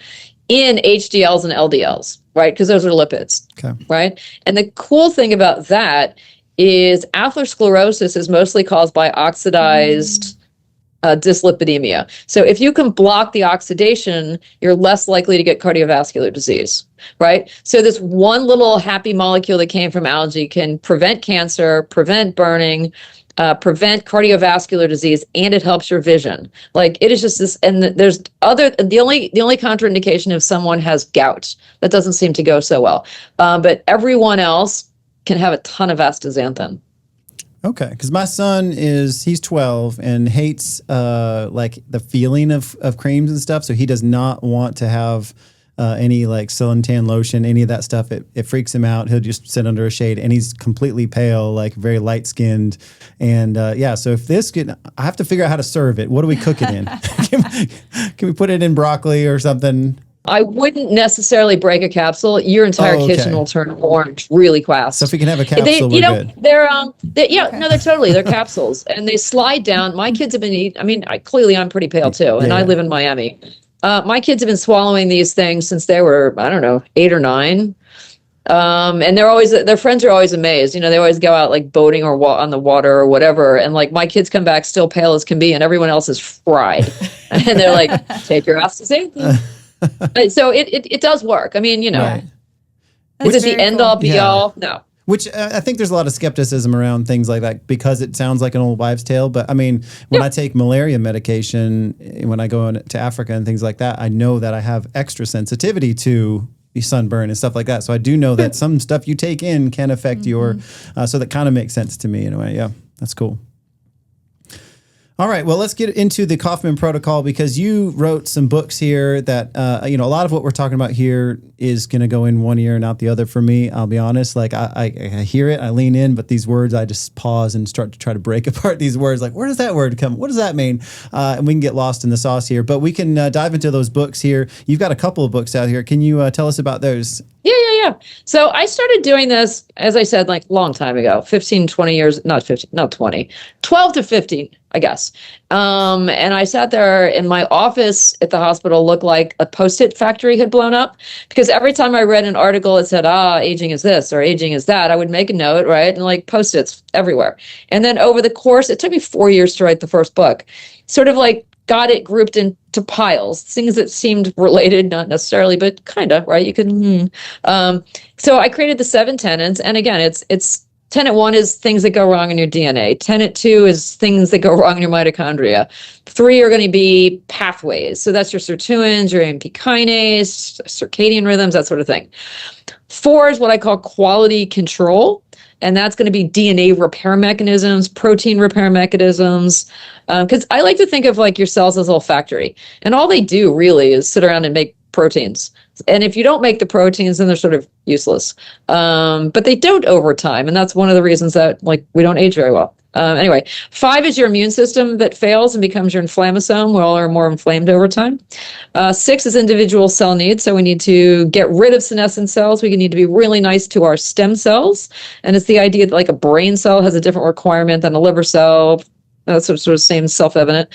in HDLs and LDLs, right? Because those are lipids, right? And the cool thing about that is atherosclerosis is mostly caused by oxidized dyslipidemia. So if you can block the oxidation, you're less likely to get cardiovascular disease, right? So this one little happy molecule that came from algae can prevent cancer, prevent burning, prevent cardiovascular disease, and it helps your vision. Like, it is just this, and there's the only contraindication if someone has gout. That doesn't seem to go so well. But everyone else can have a ton of astaxanthin. Okay, because my son he's 12 and hates like the feeling of creams and stuff. So he does not want to have any like Celantan lotion, any of that stuff. It freaks him out. He'll just sit under a shade, and he's completely pale, like very light skinned. And so if I have to figure out how to serve it. What do we cook it in? Can we put it in broccoli or something? I wouldn't necessarily break a capsule. Your entire kitchen will turn orange really fast. So if we can have a capsule, we're good. They're capsules, and they slide down. My kids have been eating. I mean, I'm pretty pale too, and I live in Miami. My kids have been swallowing these things since they were, 8 or 9. And their friends are always amazed. They always go out like boating or on the water or whatever. And like my kids come back still pale as can be, and everyone else is fried. And they're like, take your astaxanthin. So it does work. I mean, right. Is it the end all be all? No. Which I think there's a lot of skepticism around things like that because it sounds like an old wives' tale. But I mean, when I take malaria medication, when I go to Africa and things like that, I know that I have extra sensitivity to sunburn and stuff like that. So I do know that some stuff you take in can affect your, so that kind of makes sense to me in a way. Yeah, that's cool. All right, well, let's get into the Kaufmann Protocol, because you wrote some books here that, a lot of what we're talking about here is going to go in one ear and out the other for me. I'll be honest. Like, I hear it, I lean in, but these words, I just pause and start to try to break apart these words. Like, where does that word come? What does that mean? And we can get lost in the sauce here, but we can dive into those books here. You've got a couple of books out here. Can you tell us about those? Yeah. So I started doing this, as I said, like long time ago, 15, 20 years, not 15, not 20, 12 to 15, I guess. And I sat there in my office at the hospital, looked like a Post-it factory had blown up, because every time I read an article that said, aging is this or aging is that, I would make a note, right? And like Post-its everywhere. And then over the course, it took me 4 years to write the first book, sort of like got it grouped into piles, things that seemed related, not necessarily, but kind of, right? You could, so I created the 7 tenets. And again, it's tenet 1 is things that go wrong in your DNA. Tenet 2 is things that go wrong in your mitochondria. 3 are going to be pathways. So that's your sirtuins, your AMP kinase, circadian rhythms, that sort of thing. 4 is what I call quality control. And that's going to be DNA repair mechanisms, protein repair mechanisms. Because I like to think of like your cells as a little factory. And all they do really is sit around and make proteins. And if you don't make the proteins, then they're sort of useless. But they don't over time. And that's one of the reasons that like we don't age very well. Anyway, 5 is your immune system that fails and becomes your inflammasome. We all are more inflamed over time. 6 is individual cell needs. So we need to get rid of senescent cells. We need to be really nice to our stem cells. And it's the idea that like a brain cell has a different requirement than a liver cell. That's sort of same self-evident.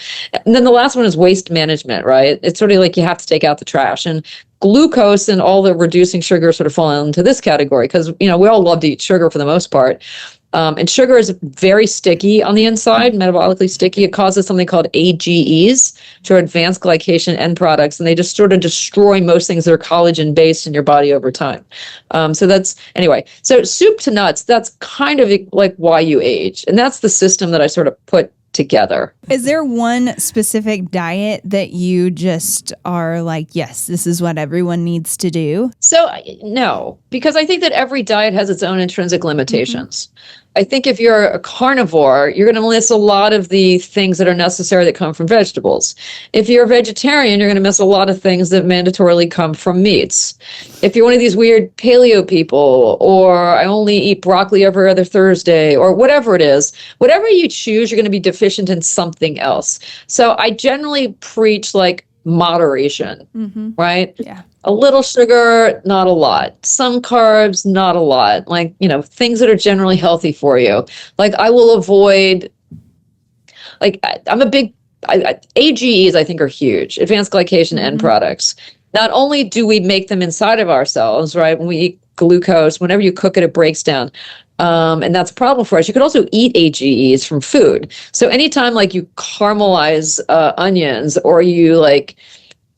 And then the last one is waste management, right? It's sort of like you have to take out the trash. And glucose and all the reducing sugar sort of fall into this category because, we all love to eat sugar for the most part. And sugar is very sticky on the inside, metabolically sticky. It causes something called AGEs, which are advanced glycation end products, and they just sort of destroy most things that are collagen-based in your body over time. So soup to nuts, that's kind of like why you age. And that's the system that I sort of put together. Is there one specific diet that you just are like, yes, this is what everyone needs to do? So no, because I think that every diet has its own intrinsic limitations. I think if you're a carnivore, you're going to miss a lot of the things that are necessary that come from vegetables. If you're a vegetarian, you're going to miss a lot of things that mandatorily come from meats. If you're one of these weird paleo people, or I only eat broccoli every other Thursday, or whatever it is, whatever you choose, you're going to be deficient in something else. So I generally preach like moderation, right? Yeah. A little sugar, not a lot. Some carbs, not a lot. Like, things that are generally healthy for you. Like I will avoid, like I'm a big, AGEs I think are huge, advanced glycation end products. Not only do we make them inside of ourselves, right? When we eat glucose, whenever you cook it, it breaks down. And that's a problem for us. You could also eat AGEs from food. So anytime like you caramelize onions or you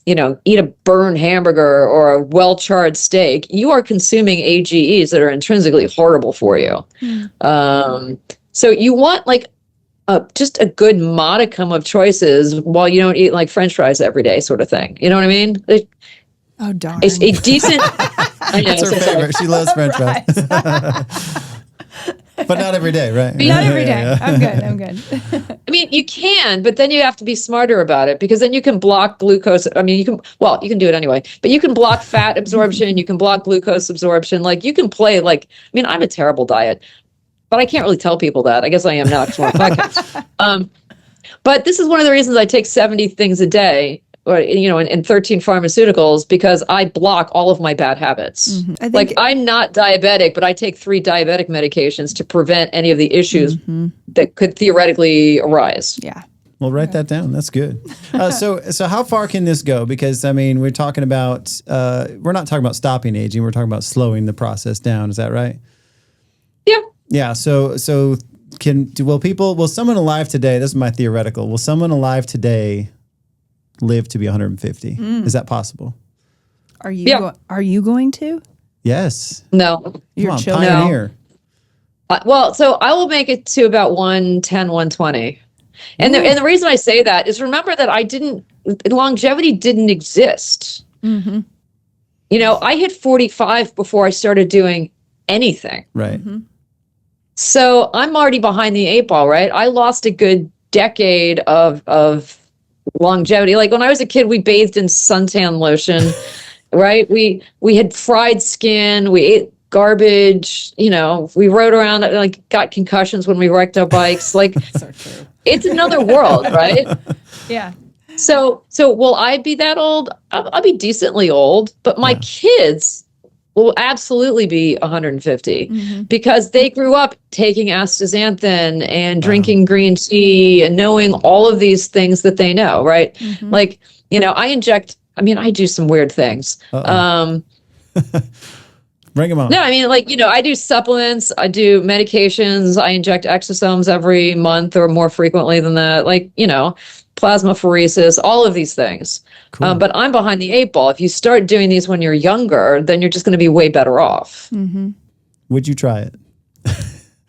eat a burned hamburger or a well-charred steak, you are consuming AGEs that are intrinsically horrible for you. So you want just a good modicum of choices while you don't eat like French fries every day sort of thing. You know what I mean? Oh, darn. A decent... That's her favorite. She loves French fries. But not every day, right? Not every day. Yeah. I'm good. I mean, you can, but then you have to be smarter about it because then you can block glucose. I mean, you can do it anyway, but you can block fat absorption. You can block glucose absorption. Like you can play I'm a terrible diet, but I can't really tell people that. I guess I am now because we're on a podcast. But this is one of the reasons I take 70 things a day. Or, in 13 pharmaceuticals because I block all of my bad habits. I'm not diabetic, but I take 3 diabetic medications to prevent any of the issues that could theoretically arise. Yeah. Well, write that down. That's good. So how far can this go? Because we're talking about we're not talking about stopping aging. We're talking about slowing the process down. Is that right? Yeah. Yeah. So will someone alive today? This is my theoretical. Will someone alive today live to be 150? Is that possible? Are you going to? Yes. No. You're pioneer. No. So I will make it to about 110, 120. And the reason I say that is remember that longevity didn't exist. I hit 45 before I started doing anything. Right. So I'm already behind the 8 ball, right? I lost a good decade of longevity. Like when I was a kid, we bathed in suntan lotion, right? We had fried skin. We ate garbage. We rode around, got concussions when we wrecked our bikes. Like So true. It's another world, right? Yeah. So will I be that old? I'll be decently old, but my kids will absolutely be 150 because they grew up taking astaxanthin and drinking green tea and knowing all of these things that they know, right? I do some weird things. Bring them on. No, I do supplements, I do medications, I inject exosomes every month or more frequently than that. Plasmapheresis, all of these things. Cool. But I'm behind the 8 ball. If you start doing these when you're younger, then you're just going to be way better off. Would you try it?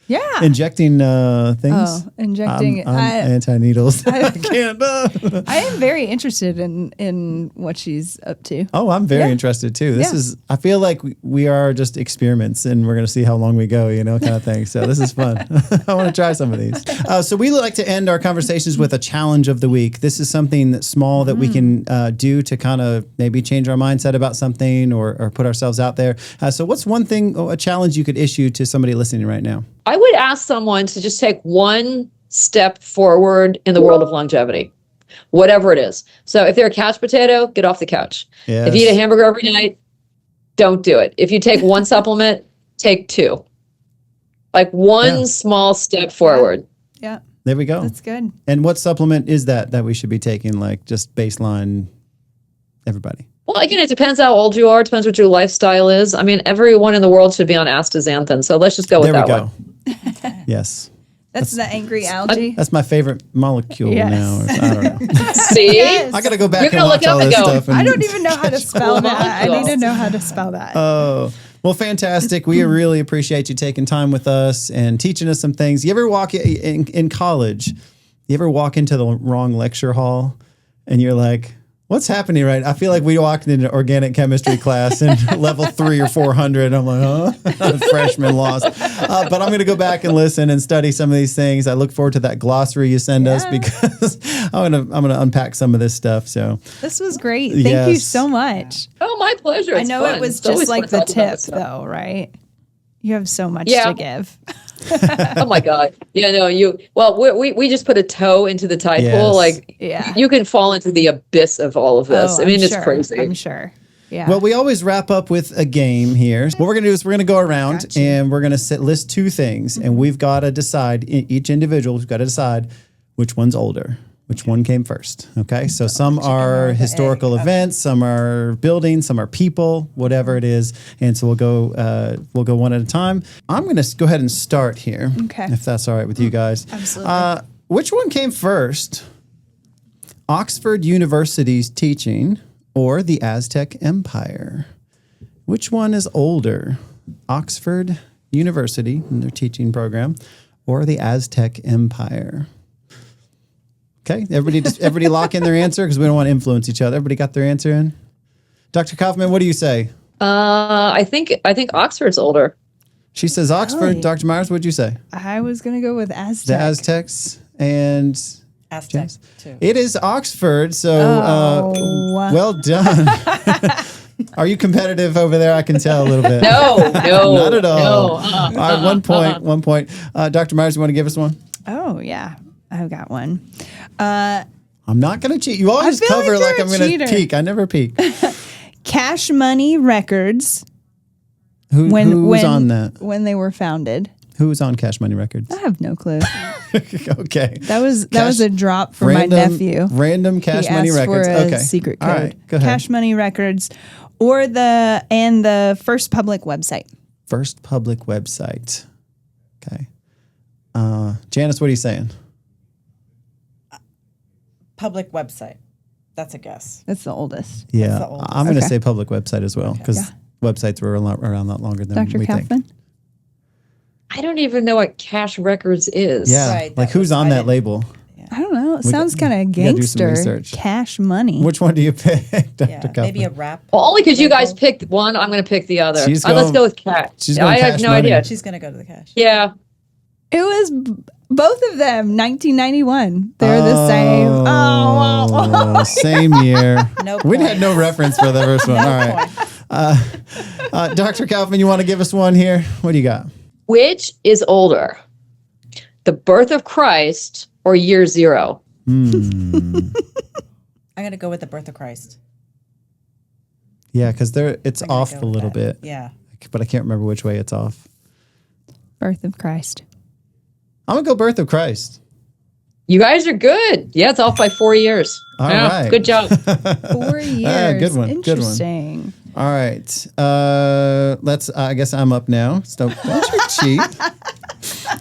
Yeah. Injecting things? Oh, injecting. I'm anti-needles. I can't. I am very interested in what she's up to. Oh, I'm very interested too. I feel like we are just experiments and we're going to see how long we go, kind of thing. So this is fun. I want to try some of these. So we like to end our conversations with a challenge of the week. This is something that's small that we can do to kind of maybe change our mindset about something or put ourselves out there. So what's one thing, a challenge you could issue to somebody listening right now? I would ask someone to just take one step forward in the world of longevity, whatever it is. So if they're a couch potato, get off the couch. Yes. If you eat a hamburger every night, don't do it. If you take one supplement, take two. Like one small step forward. Yeah. There we go. That's good. And what supplement is that we should be taking? Like just baseline, everybody. Well, again, it depends how old you are. It depends what your lifestyle is. I mean, everyone in the world should be on astaxanthin. So let's just go with that one. Yes. That's the angry algae. That's my favorite molecule Yes. now. I don't know. See? Yes. I got to go back You're and gonna watch look all up this and go, stuff. And, I don't even know how to spell that. I need to know how to spell that. Oh, well, fantastic. We really appreciate you taking time with us and teaching us some things. You ever walk in college, you ever walk into the wrong lecture hall and you're like, what's happening right? I feel like we walked into organic chemistry class in level 3 or 400. I'm like, huh? Freshman lost. But I'm going to go back and listen and study some of these things. I look forward to that glossary you send us because I'm gonna unpack some of this stuff. So this was great. Thank you so much. Oh, my pleasure. I know it was just like the tip, though, right? You have so much to give. Oh my God. Yeah, no, we just put a toe into the tide pool. Like, you can fall into the abyss of all of this. I mean, it's crazy. I'm sure. Yeah. Well, we always wrap up with a game here. What we're going to do is we're going to go around and we're going to list two things. And we've got to decide, each individual's got to decide which one's older. Which one came first? Okay, so some are historical events, some are buildings, some are people, whatever it is, and so we'll go one at a time. I'm going to go ahead and start here, if that's all right with you guys. Absolutely. Which one came first? Oxford University's teaching or the Aztec Empire? Which one is older? Oxford University and their teaching program, or the Aztec Empire? Okay, everybody lock in their answer because we don't want to influence each other. Everybody got their answer in? Dr. Kaufmann, what do you say? I think Oxford's older. She says Oxford. Really? Dr. Myers, what'd you say? I was going to go with Aztec. The Aztecs and Aztec too. it is Oxford. So well done. Are you competitive over there? I can tell a little bit. No, not at all. No. All right, 1 point. Dr. Myers, you want to give us one? Oh, yeah. I've got one. I'm not going to cheat. You always I feel cover like I'm you're a going to cheater. peek. I never peek. Cash Money Records. Who's on that? When they were founded. Who was on Cash Money Records? I have no clue. Okay. That was a drop for my nephew. Random Cash He Money asked Records. for a Okay. secret code. All right, go ahead. Cash Money Records, or the first public website. First public website. Okay. Janice, what are you saying? Public website. That's a guess. That's the oldest. Yeah, the oldest. I'm going to Okay. say public website as well because websites were around a lot longer than Dr. we think. Kaufmann? I don't even know what Cash Records is. Yeah, Right, like that who's was- on I that didn't- label? I don't know. It sounds kind of we gotta do some gangster. research. Cash Money. Which one do you pick, Dr. Yeah, Kaufmann? maybe a rap. Well, only because you guys label. picked one, I'm going to pick the other. She's Let's going- go with Cash. she's going I have Cash no Money. idea. She's going to go to the cash. Yeah. It was both of them, 1991. They're the same. Oh, wow. Same year. No We point. had no reference for the first one. All right. Dr. Kaufmann, you want to give us one here? What do you got? Which is older? The birth of Christ or year zero? I'm going to go with the birth of Christ. Yeah, because it's I'm gonna off go a with little that. bit, Yeah. but I can't remember which way it's off. Birth of Christ. I'm going to go Birth of Christ. You guys are good. Yeah, it's off by 4 years. All Yeah, right. Good job. 4 years. good one, good one. Interesting. All right. I guess I'm up now. So don't you cheat.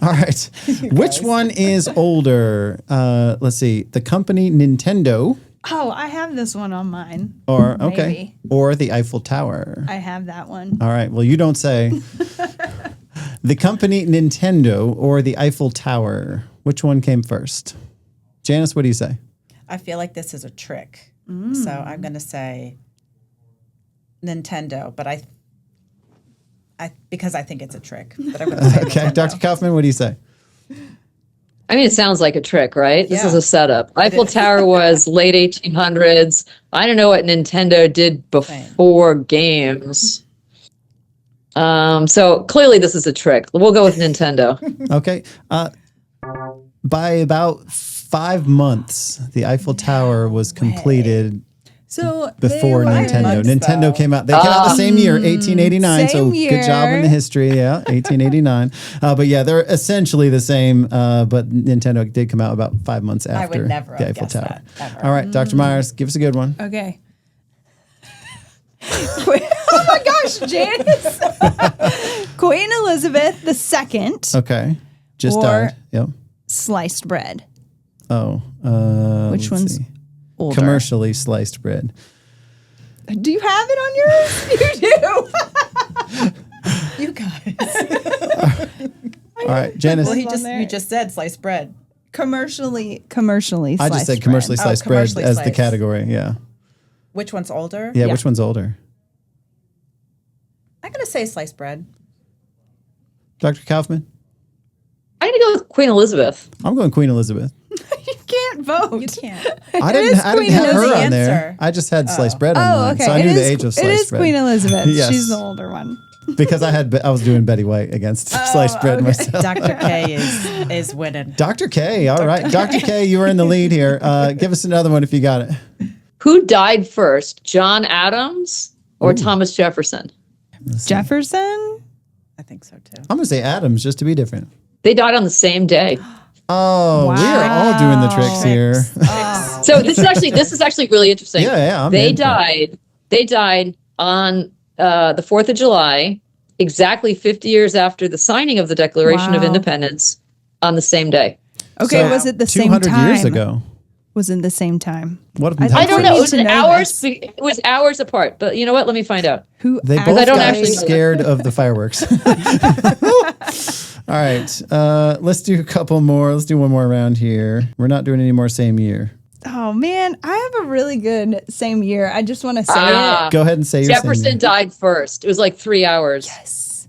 All right. Which one is older? Let's see. The company Nintendo Oh, I have this one on mine. or Maybe. or the Eiffel Tower. I have that one. All right. Well, you don't say. The company Nintendo or the Eiffel Tower. Which one came first? Janice, what do you say? I feel like this is a trick. So I'm going to say Nintendo, but I because I think it's a trick. But I'm going to say Okay. Nintendo. Dr. Kaufmann, what do you say? I mean, it sounds like a trick, right? This Yeah. is a setup. Eiffel Tower was late 1800s. I don't know what Nintendo did before games. So clearly this is a trick. We'll go with Nintendo. Okay. By about 5 months, the Eiffel Tower was completed So before they were- Nintendo. Nintendo came out. They came out the same year, 1889. So Same good job in the year. history. Yeah, 1889. But yeah, they're essentially the same. But Nintendo did come out about 5 months after would never the have Eiffel guessed Tower. that, ever. All right, Dr. Myers, give us a good one. Okay. Oh my gosh, Janice. Queen Elizabeth II, Okay, just Or- died. Yep. sliced bread. Oh, Which let's one's see. older? Commercially sliced bread. Do you have it on yours? You do. You guys. All right, Janice. Well, on there. you just said sliced bread. commercially I just said commercially bread. sliced Oh, bread commercially as the sliced. category. Yeah. Which one's older? Yeah. Which one's older? I'm gonna say sliced bread. Dr. Kaufman? I'm going to go with Queen Elizabeth. I'm going Queen Elizabeth. You can't vote. You can't. I didn't have Queen her Elizabeth. on there. Answer. I just had sliced bread on Oh, mine. okay. So I It knew the is- age of sliced It is bread. Queen Elizabeth. Yes. She's the older one. Because I was doing Betty White against sliced bread myself. Dr. K is winning. Dr. K, all right. Dr. K, you were in the lead here. Give us another one if you got it. Who died first, John Adams or Thomas Jefferson? Jefferson? I think so too. I'm going to say Adams just to be different. They died on the same day. Oh, we are all doing the tricks here. So this is actually really interesting. Yeah, I'm They in for it. died on the 4th of July, exactly 50 years after the signing of the Declaration of Wow. Independence on the same day. Okay, So, was it the same 200 time? years ago. Was it the same time? What I don't know. need It was to know hours. this. It was hours apart. But you know what? Let me find out. Who They actually- both I don't got actually know that. scared of the fireworks. All right. Let's do a couple more. Let's do one more round here. We're not doing any more same year. Oh man, I have a really good same year. I just want to say Ah. it. Go ahead and say your same Jefferson year. died first. It was like 3 hours. Yes.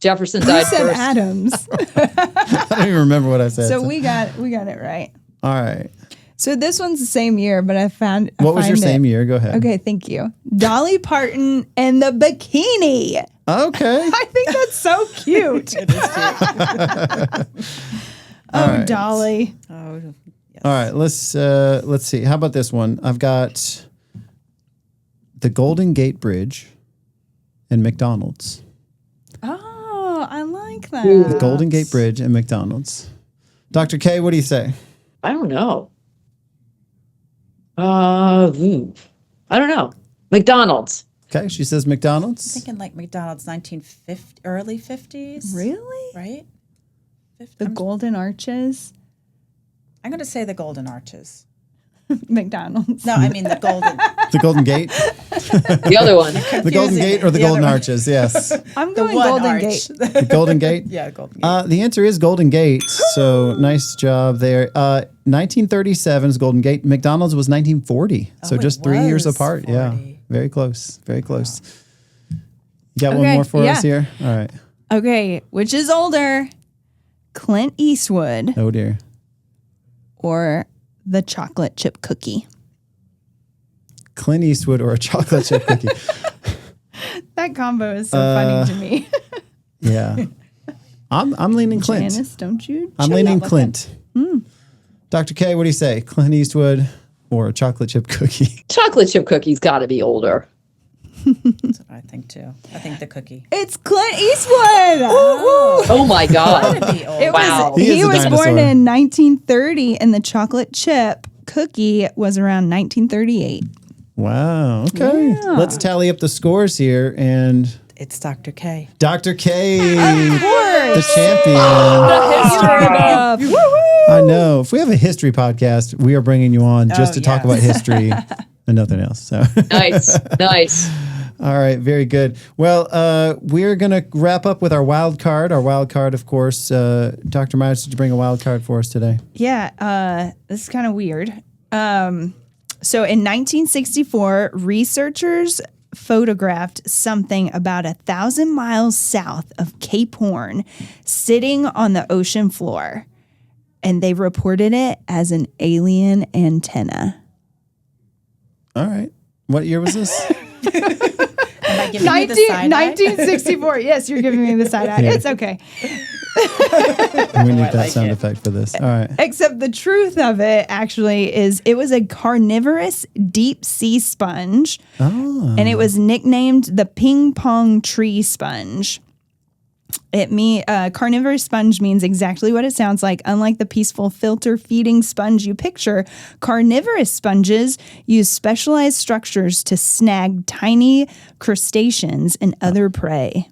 Jefferson Who died said first. Adams? I don't even remember what I said. So we got it right. All right. So this one's the same year, but I What was your same year? Go ahead. Okay, thank you. Dolly Parton and the bikini. Okay. I think that's so cute. Oh, right. Dolly. Oh, All right. Let's see. How about this one? I've got the Golden Gate Bridge and McDonald's. Oh, I like that. The Golden Gate Bridge and McDonald's. Dr. K, what do you say? I don't know. I don't know. McDonald's. Okay, she says McDonald's. thinking like McDonald's 1950, early 50s. Really? Right? The Golden Arches? I'm going to say the Golden Arches. McDonald's. No, I mean the Golden. The Golden Gate? The other one. The Golden Gate or the The other Golden one. Arches? Yes. I'm The going one Golden arch. Gate. The Golden Gate? Yeah, Golden Gate. The answer is Golden Gate. So nice job there. 1937 is Golden Gate. McDonald's was 1940. So Oh, it just 3 years was apart. Yeah. 40. Very close. Very close. You got one Okay, more for yeah. us here? All right. Okay, which is older? Clint Eastwood Oh, dear. or the chocolate chip cookie? Clint Eastwood or a chocolate chip cookie? That combo is so funny to me. Yeah. I'm leaning Clint. Janice, don't you? I'm leaning Clint. Dr. K, what do you say? Clint Eastwood or a chocolate chip cookie? Chocolate chip cookies got to be older. That's what I think too. I think the cookie. It's Clint Eastwood. Woo! Oh my God. Gotta be old. It Wow. was, He is he a was dinosaur. born in 1930, and the chocolate chip cookie was around 1938. Wow. Okay. Yeah. Let's tally up the scores here. And It's Dr. K. Dr. K, Of course. the champion. I know. If we have a history podcast, we are bringing you on just to talk about history and nothing else. So, Nice. Nice. all right, very good. Well, we're gonna wrap up with our wild card. Our wild card, of course. Dr. Myers, did you bring a wild card for us today? Yeah, this is kind of weird. So in 1964, researchers photographed something about 1,000 miles south of Cape Horn sitting on the ocean floor, and they reported it as an alien antenna. All right. What year was this? I giving you the side eye? 1964. Yes, you're giving me the side eye. It's okay. We need that sound effect for this. All right. Except the truth of it actually is it was a carnivorous deep sea sponge. Oh. And it was nicknamed the ping pong tree sponge. Carnivorous sponge means exactly what it sounds like. Unlike the peaceful filter feeding sponge you picture, carnivorous sponges use specialized structures to snag tiny crustaceans and other prey.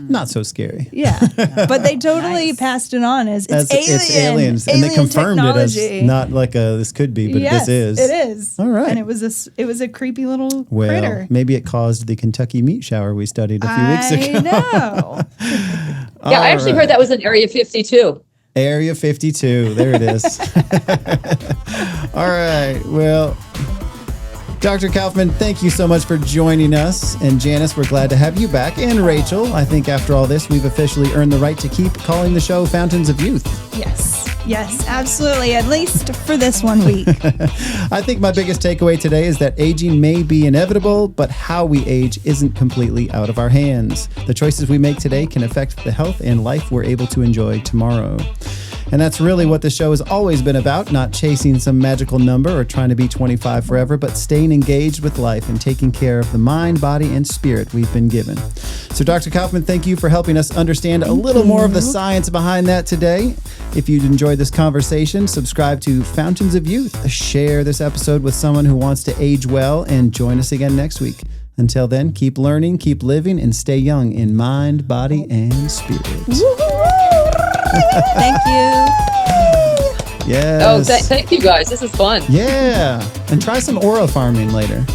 Not so scary. Yeah, but they totally passed it on as it's aliens, and they confirmed technology. it as not like this could be, but yes, this is. It is. All right, and it was a creepy little critter. Maybe it caused the Kentucky meat shower we studied a few weeks ago. I know. Yeah, I actually heard that was in Area 52. Area 52. There it is. All right. Well, Dr. Kaufmann, thank you so much for joining us. And Janice, we're glad to have you back. And Rachel, I think after all this, we've officially earned the right to keep calling the show Fountains of Youth. Yes, absolutely. At least for this 1 week. I think my biggest takeaway today is that aging may be inevitable, but how we age isn't completely out of our hands. The choices we make today can affect the health and life we're able to enjoy tomorrow. And that's really what the show has always been about, not chasing some magical number or trying to be 25 forever, but staying engaged with life and taking care of the mind, body, and spirit we've been given. So Dr. Kaufmann, thank you for helping us understand a little more of the science behind that today. If you'd enjoyed this conversation, subscribe to Fountains of Youth. Share this episode with someone who wants to age well, and join us again next week. Until then, keep learning, keep living, and stay young in mind, body, and spirit. Thank you. Yes. Oh, thank you guys. This is fun. Yeah. And try some aura farming later.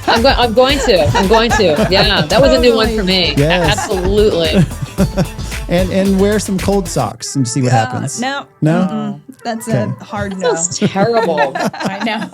I'm going to. Yeah, that was a new one for me. Yes. Absolutely. And wear some cold socks and see what happens. No. No? That's a hard no. That's terrible. I know.